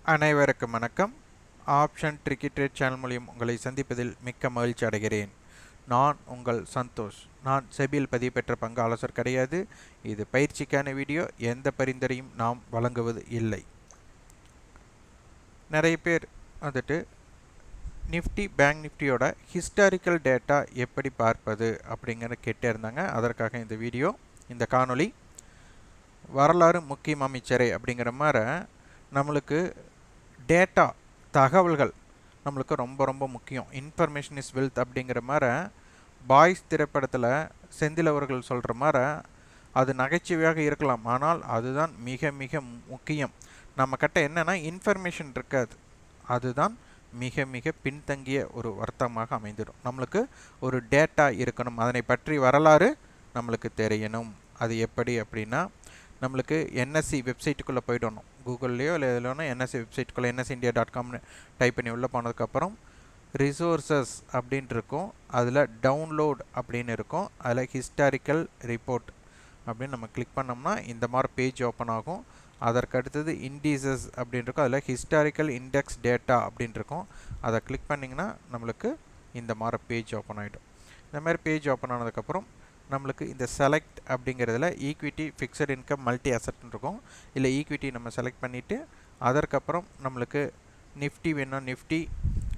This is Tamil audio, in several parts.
அனைவருக்கும் வணக்கம். ஆப்ஷன் ட்ரிக்கி ட்ரேட் சேனல் மூலியம் உங்களை சந்திப்பதில் மிக்க மகிழ்ச்சி அடைகிறேன். நான் உங்கள் சந்தோஷ். நான் செபியில் பதிவு பெற்ற பங்கு ஆலோசகர் கிடையாது. இது பயிற்சிக்கான வீடியோ. எந்த பரிந்துரையும் நாம் வழங்குவது இல்லை. நிறைய பேர் வந்துட்டு நிஃப்டி பேங்க் நிஃப்டியோட ஹிஸ்டாரிக்கல் டேட்டா எப்படி பார்ப்பது அப்படிங்கிற கேட்டே இருந்தாங்க. அதற்காக இந்த வீடியோ, இந்த காணொளி. வரலாறு முக்கியம் அமைச்சரே அப்படிங்கிற மாதிரி நம்மளுக்கு டேட்டா, தகவல்கள் நம்மளுக்கு ரொம்ப ரொம்ப முக்கியம். இன்ஃபர்மேஷன் இஸ் வெல்த் அப்படிங்கிற மாதிரி பாய்ஸ் திரைப்படத்தில் செந்தில் அவர்கள் சொல்கிற மாதிரி அது நகைச்சுவையாக இருக்கலாம், ஆனால் அதுதான் மிக மிக முக்கியம். நம்ம கிட்ட என்னென்னா இன்ஃபர்மேஷன் இருக்காது, அதுதான் மிக மிக பின்தங்கிய ஒரு வர்த்தகமாக அமைந்துடும். நம்மளுக்கு ஒரு டேட்டா இருக்கணும், அதனை பற்றி வரலாறு நம்மளுக்கு தெரியணும். அது எப்படி அப்படின்னா, நம்மளுக்கு என்எஸ்சி வெப்சைட்டுக்குள்ளே போய்டணும். கூகுள்லேயோ இல்லை எதுலோனா என்எஸ்சி வெப்சைட்டுக்குள்ளே nsindia.comனு டைப் பண்ணி உள்ளே போனதுக்கப்புறம் ரிசோர்ஸஸ் அப்படின்ட்டு இருக்கும். அதில் டவுன்லோட் அப்படின்னு இருக்கும். அதில் ஹிஸ்டாரிக்கல் ரிப்போர்ட் அப்படின்னு நம்ம கிளிக் பண்ணோம்னா இந்த மாதிரி பேஜ் ஓப்பன் ஆகும். அதற்கு அடுத்தது இண்டீசஸ் அப்படின்னு இருக்கும். அதில் ஹிஸ்டாரிக்கல் இண்டெக்ஸ் டேட்டா அப்படின்னு இருக்கும். அதை கிளிக் பண்ணிங்கன்னா நம்மளுக்கு இந்த மாதிரி பேஜ் ஓப்பன் ஆகிடும். இந்த மாதிரி பேஜ் ஓப்பன் ஆனதுக்கப்புறம் நம்மளுக்கு இந்த செலக்ட் அப்படிங்கிறதுல ஈக்விட்டி, ஃபிக்ஸட் இன்கம், மல்டி அசட்னு இருக்கும். இல்லை ஈக்விட்டி நம்ம செலக்ட் பண்ணிவிட்டு அதற்கப்புறம் நம்மளுக்கு நிஃப்டி வேணும், Nifty,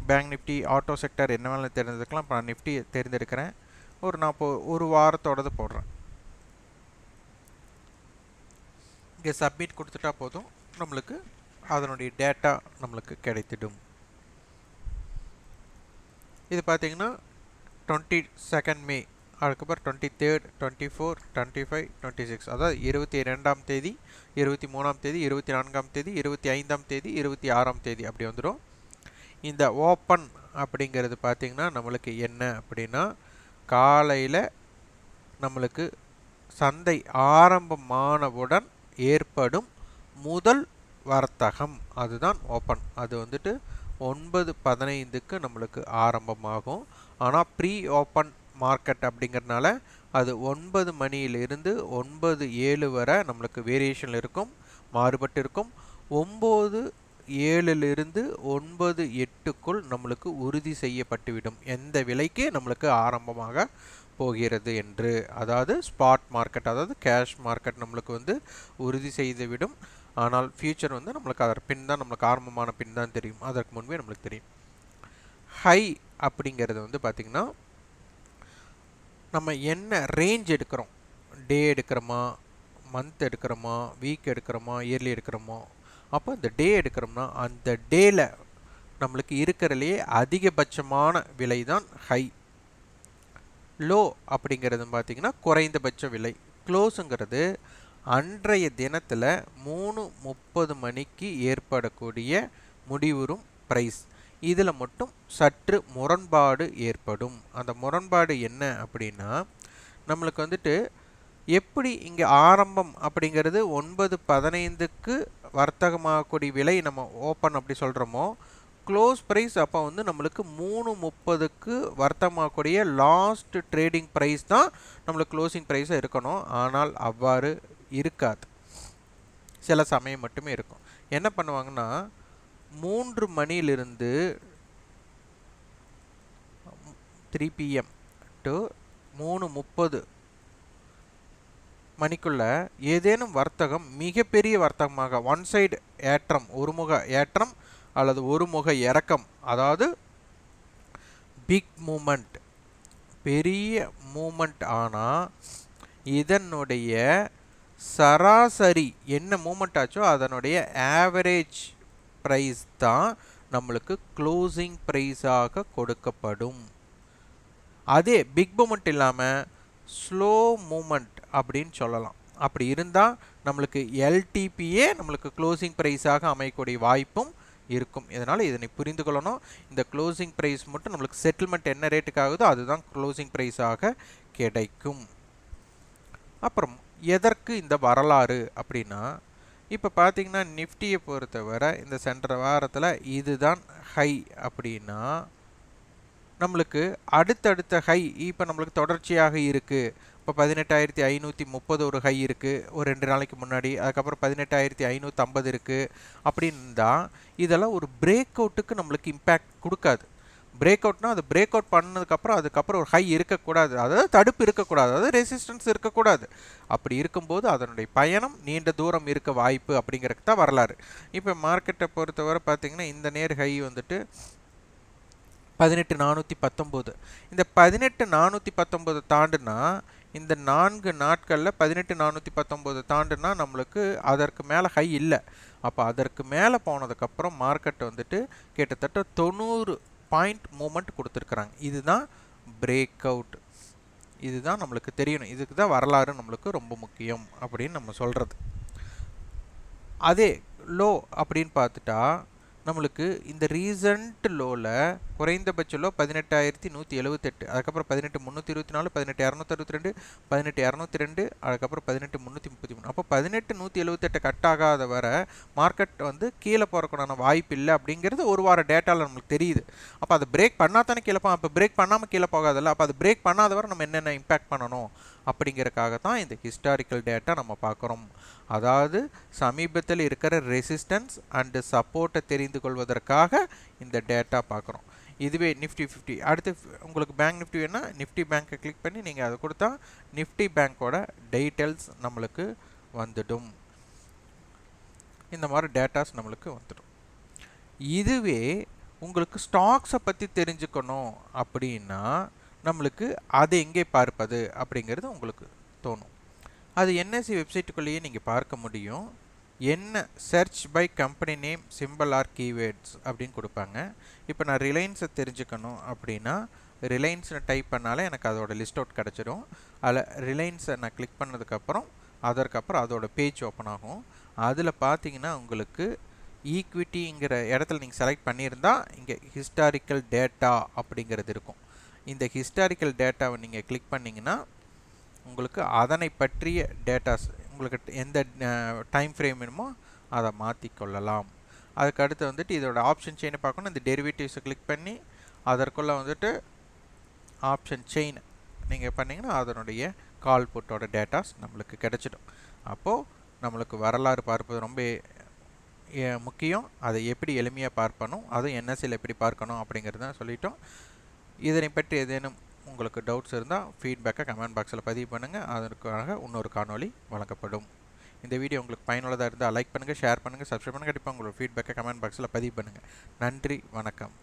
bank Nifty, auto sector என்ன வேணாலும் தேர்ந்தெடுக்கலாம். இப்போ நான் நிஃப்டி தேர்ந்தெடுக்கிறேன். நான் இப்போ ஒரு வாரத்தோடது போடுறேன். இங்கே சப்மிட் கொடுத்துட்டா போதும், நம்மளுக்கு அதனுடைய டேட்டா நம்மளுக்கு கிடைத்திடும். இது பார்த்திங்கன்னா 22 மே, அதுக்கப்புறம் 23, 24, 25, 26, அதாவது 22ஆம் தேதி, 23ஆம் தேதி, 24ஆம் தேதி, 25ஆம் தேதி, 26ஆம் தேதி அப்படி வந்துடும். இந்த ஓப்பன் அப்படிங்கிறது பார்த்திங்கன்னா நம்மளுக்கு என்ன அப்படின்னா, காலையில் நம்மளுக்கு சந்தை ஆரம்பமானவுடன் ஏற்படும் முதல் வர்த்தகம், அதுதான் ஓப்பன். அது வந்துட்டு 9:15க்கு நம்மளுக்கு ஆரம்பமாகும். ஆனால் ப்ரீ ஓப்பன் மார்க்கெட் அப்படிங்கிறதுனால அது 9 மணியிலிருந்து 9:07 வரை நம்மளுக்கு வேரியேஷன் இருக்கும், மாறுபட்டு இருக்கும். 9:07லிருந்து 9:08க்குள் நம்மளுக்கு உறுதி செய்யப்பட்டுவிடும் எந்த விலைக்கு நம்மளுக்கு ஆரம்பமாக போகிறது என்று. அதாவது ஸ்பாட் மார்க்கெட், அதாவது கேஷ் மார்க்கெட் நம்மளுக்கு வந்து உறுதி செய்துவிடும். ஆனால் ஃபியூச்சர் வந்து நம்மளுக்கு அதற்கு பின் தான், நம்மளுக்கு ஆரம்பமான பின் தான் தெரியும், அதற்கு முன்பே நம்மளுக்கு தெரியும். ஹை அப்படிங்கிறது வந்து பார்த்திங்கன்னா நம்ம என்ன ரேஞ்ச் எடுக்கிறோம், டே எடுக்கிறோமா, மந்த் எடுக்கிறோமா, வீக் எடுக்கிறோமா, இயர்லி எடுக்கிறோமா. அப்போ இந்த டே எடுக்கிறோம்னா அந்த டேயில் நம்மளுக்கு இருக்கிறதுலையே அதிகபட்சமான விலை தான் ஹை. லோ அப்படிங்கிறது பார்த்திங்கன்னா குறைந்தபட்ச விலை. க்ளோஸுங்கிறது அன்றைய தினத்தில் 3:30 மணிக்கு ஏற்படக்கூடிய முடிவுறும் ப்ரைஸ். இதில் மட்டும் சற்று முரண்பாடு ஏற்படும். அந்த முரண்பாடு என்ன அப்படின்னா, நம்மளுக்கு வந்துட்டு எப்படி இங்கே ஆரம்பம் அப்படிங்கிறது 9:15க்கு வர்த்தகமாகக்கூடிய விலை நம்ம ஓப்பன் அப்படி சொல்கிறோமோ, க்ளோஸ் ப்ரைஸ் அப்போ வந்து நம்மளுக்கு 3:30க்கு வர்த்தகமாகக்கூடிய லாஸ்ட் ட்ரேடிங் ப்ரைஸ் தான் நம்மளுக்கு க்ளோசிங் ப்ரைஸாக இருக்கணும். ஆனால் அவ்வாறு இருக்காது, சில சமயம் மட்டுமே இருக்கும். என்ன பண்ணுவாங்கன்னா, 3 மணியிலிருந்து 3 PM டு 3:30 மணிக்குள்ள ஏதேனும் வர்த்தகம் மிகப்பெரிய வர்த்தகமாக ஒன் சைடு ஏற்றம், ஒருமுக ஏற்றம் அல்லது ஒருமுக இறக்கம், அதாவது பிக் மூமெண்ட், பெரிய மூமெண்ட் ஆனால் இதனுடைய சராசரி என்ன மூமெண்ட் ஆச்சோ அதனுடைய ஆவரேஜ் ப்ரைஸ் தான் நம்மளுக்கு க்ளோசிங் ப்ரைஸாக கொடுக்கப்படும். அதே பிக் மூமெண்ட் இல்லாமல் ஸ்லோ மூமெண்ட் அப்படின்னு சொல்லலாம். அப்படி இருந்தால் நம்மளுக்கு எல்டிபியே நம்மளுக்கு க்ளோசிங் ப்ரைஸாக அமையக்கூடிய வாய்ப்பும் இருக்கும். இதனால் இதனை புரிந்து கொள்ளணும். இந்த க்ளோசிங் ப்ரைஸ் மட்டும் நம்மளுக்கு செட்டில்மெண்ட் என்ன ரேட்டுக்கு ஆகுதோ அதுதான் க்ளோசிங் ப்ரைஸாக கிடைக்கும். அப்புறம் எதற்கு இந்த வரலாறு அப்படின்னா, இப்போ பார்த்திங்கன்னா நிஃப்டியை பொறுத்தவரை இந்த சென்ற வாரத்தில் இதுதான் ஹை அப்படின்னா, நம்மளுக்கு அடுத்தடுத்த ஹை இப்போ நம்மளுக்கு தொடர்ச்சியாக இருக்குது. இப்போ 18,530 ஒரு ஹை இருக்குது ஒரு 2 நாளைக்கு முன்னாடி. அதுக்கப்புறம் 18,550 இருக்குது. அப்படின்னு தான் இதெல்லாம் ஒரு பிரேக் அவுட்டுக்கு நம்மளுக்கு இம்பேக்ட் கொடுக்காது. பிரேக் அவுட்னா அது பிரேக் அவுட் பண்ணதுக்கப்புறம் அதுக்கப்புறம் ஒரு ஹை இருக்கக்கூடாது, அதாவது தடுப்பு இருக்கக்கூடாது, அதாவது ரெசிஸ்டன்ஸ் இருக்கக்கூடாது. அப்படி இருக்கும்போது அதனுடைய பயணம் நீண்ட தூரம் இருக்க வாய்ப்பு அப்படிங்கிறதுக்கு தான் வரலாறு. இப்போ மார்க்கெட்டை பொறுத்தவரை பார்த்தீங்கன்னா இந்த நேர் ஹை வந்துட்டு 18,419. இந்த 18,419 தாண்டுனா இந்த 4 நாட்களில் 18,419 தாண்டுனா நம்மளுக்கு அதற்கு மேலே ஹை இல்லை. அப்போ அதற்கு மேலே போனதுக்கப்புறம் மார்க்கெட் வந்துட்டு கிட்டத்தட்ட 90 பாயிண்ட் மூமெண்ட் கொடுத்துருக்குறாங்க. இதுதான் பிரேக் அவுட். இதுதான் நம்மளுக்கு தெரியணும். இதுக்கு தான் வரலாறு நம்மளுக்கு ரொம்ப முக்கியம் அப்படின்னு நம்ம சொல்கிறது. அதே லோ அப்படின்னு பார்த்துட்டா நம்மளுக்கு இந்த ரீசன்ட் லோவில் குறைந்தபட்ச லோ 18,178, அதுக்கப்புறம் 18,324, 18,262, 18,202, அதுக்கப்புறம் 18,333. அப்போ 18,178 கட் ஆகாத வர மார்க்கெட் வந்து கீழே போகிறக்கான வாய்ப்பு இல்லை அப்படிங்கிறது ஒரு வார டேட்டாவில் நம்மளுக்கு தெரியுது. அப்போ அதை பிரேக் பண்ணால் தானே கீழே போகும். அப்போ பிரேக் பண்ணாமல் கீழே போகாதில்ல. அப்போ அது பிரேக் பண்ணாத வரை நம்ம என்னென்ன இம்பேக்ட் பண்ணணும் அப்படிங்கிறதுக்காக தான் இந்த ஹிஸ்டாரிக்கல் டேட்டா நம்ம பார்க்குறோம். அதாவது சமீபத்தில் இருக்கிற ரெசிஸ்டன்ஸ் அண்டு சப்போர்ட்டை தெரிந்து கொள்வதற்காக இந்த டேட்டா பார்க்குறோம். இதுவே நிஃப்டி 50. அடுத்து உங்களுக்கு பேங்க் நிஃப்டி வேணால் நிஃப்டி பேங்க்கை கிளிக் பண்ணி நீங்கள் அதை கொடுத்தா நிஃப்டி பேங்க்கோட டீட்டெயில்ஸ் நம்மளுக்கு வந்துடும். இந்த மாதிரி டேட்டாஸ் நம்மளுக்கு வந்துடும். இதுவே உங்களுக்கு ஸ்டாக்ஸை பற்றி தெரிஞ்சுக்கணும் அப்படின்னா நம்மளுக்கு அதை எங்கே பார்ப்பது அப்படிங்கிறது உங்களுக்கு தோணும். அது என்எஸ்சி வெப்சைட்டுக்குள்ளேயே நீங்கள் பார்க்க முடியும். என்ன search by company name simple or keywords அப்படின்னு கொடுப்பாங்க. இப்போ நான் ரிலையன்ஸை தெரிஞ்சுக்கணும் அப்படின்னா ரிலையன்ஸ்னு டைப் பண்ணாலே எனக்கு அதோட லிஸ்ட் அவுட் கிடச்சிடும். அதில் ரிலையன்ஸை நான் கிளிக் பண்ணதுக்கப்புறம் அதற்கப்புறம் அதோட பேஜ் ஓப்பன் ஆகும். அதில் பார்த்தீங்கன்னா உங்களுக்கு ஈக்விட்டிங்கிற இடத்துல நீங்கள் செலக்ட் பண்ணியிருந்தால் இங்கே ஹிஸ்டாரிக்கல் டேட்டா அப்படிங்கிறது இருக்கும். இந்த ஹிஸ்டாரிக்கல் டேட்டாவை நீங்கள் கிளிக் பண்ணிங்கன்னா உங்களுக்கு அதனை பற்றிய டேட்டாஸ் உங்களுக்கு எந்த டைம் ஃப்ரேம் வேணுமோ அதை மாற்றிக்கொள்ளலாம். அதுக்கு அடுத்து வந்துட்டு இதோட ஆப்ஷன் செயினை பார்க்கணும். இந்த டெரிவேட்டிவ்ஸை கிளிக் பண்ணி அதற்குள்ளே வந்துட்டு ஆப்ஷன் செயின் நீங்கள் பண்ணிங்கன்னா அதனுடைய கால் புட்டோட டேட்டாஸ் நம்மளுக்கு கிடச்சிடும். அப்போது நம்மளுக்கு வரலாறு பார்ப்பது ரொம்ப முக்கியம். அதை எப்படி எளிமையாக பார்க்கணும், அதுவும் என்எஸ்சியில் எப்படி பார்க்கணும் அப்படிங்கிறத சொல்லிட்டோம். இதனை பற்றி ஏதேனும் உங்களுக்கு டவுட்ஸ் இருந்தால் ஃபீட்பேக்கை கமெண்ட் பாக்ஸில் பதிவு பண்ணுங்கள். அதற்காக இன்னொரு காணொளி வழங்கப்படும். இந்த வீடியோ உங்களுக்கு பயனுள்ளதாக இருந்தால் லைக் பண்ணுங்கள், ஷேர் பண்ணுங்கள், சப்ஸ்கிரைப் பண்ணுங்கள். கண்டிப்பாக உங்களோட ஃபீட்பேக்கை கமெண்ட் பாக்ஸில் பதிவு பண்ணுங்கள். நன்றி, வணக்கம்.